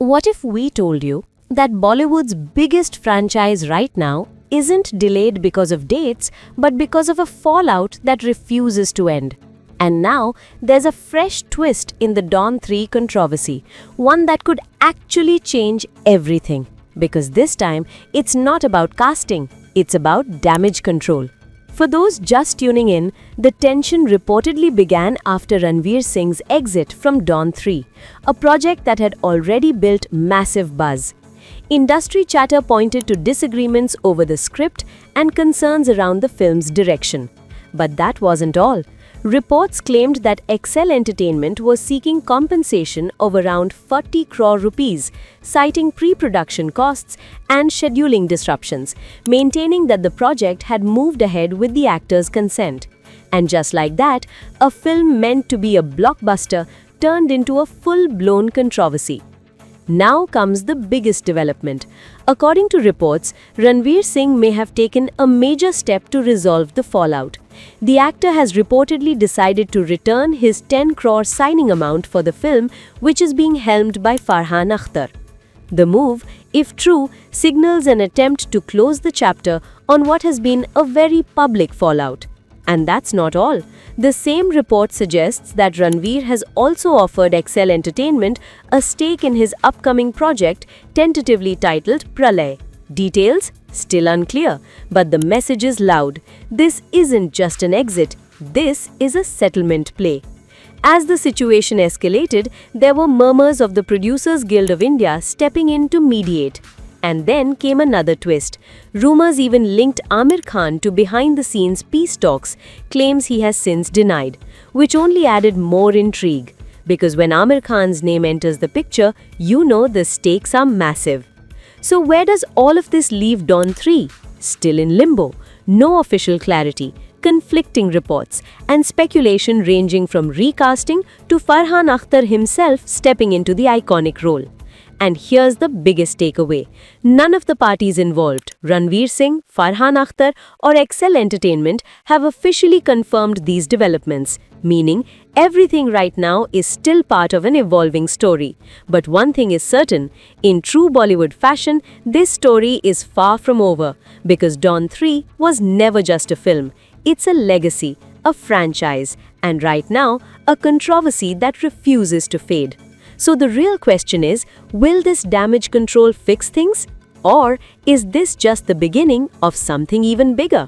What if we told you that Bollywood's biggest franchise right now isn't delayed because of dates, but because of a fallout that refuses to end? And now there's a fresh twist in the Dawn 3 controversy, one that could actually change everything. Because this time, it's not about casting, it's about damage control. For those just tuning in, the tension reportedly began after Ranveer Singh's exit from Dawn 3, a project that had already built massive buzz. Industry chatter pointed to disagreements over the script and concerns around the film's direction. But that wasn't all. Reports claimed that Excel Entertainment was seeking compensation of around 40 crore rupees, citing pre-production costs and scheduling disruptions, maintaining that the project had moved ahead with the actors' consent. And just like that, a film meant to be a blockbuster turned into a full-blown controversy. Now comes the biggest development. According to reports, Ranveer Singh may have taken a major step to resolve the fallout. The actor has reportedly decided to return his 10 crore signing amount for the film, which is being helmed by Farhan Akhtar. The move, if true, signals an attempt to close the chapter on what has been a very public fallout. And that's not all. The same report suggests that Ranveer has also offered Excel Entertainment a stake in his upcoming project, tentatively titled Pralay. Details? Still unclear, but the message is loud. This isn't just an exit, this is a settlement play. As the situation escalated, there were murmurs of the Producers Guild of India stepping in to mediate. And then came another twist. Rumors even linked Aamir Khan to behind-the-scenes peace talks, claims he has since denied, which only added more intrigue. Because when Aamir Khan's name enters the picture, you know the stakes are massive. So where does all of this leave Dawn 3? Still in limbo. No official clarity, conflicting reports, and speculation ranging from recasting to Farhan Akhtar himself stepping into the iconic role. And here's the biggest takeaway. None of the parties involved, Ranveer Singh, Farhan Akhtar or Excel Entertainment, have officially confirmed these developments, meaning everything right now is still part of an evolving story. But one thing is certain, in true Bollywood fashion, this story is far from over, because Dawn 3 was never just a film. It's a legacy, a franchise, and right now, a controversy that refuses to fade. So the real question is, will this damage control fix things? Or is this just the beginning of something even bigger?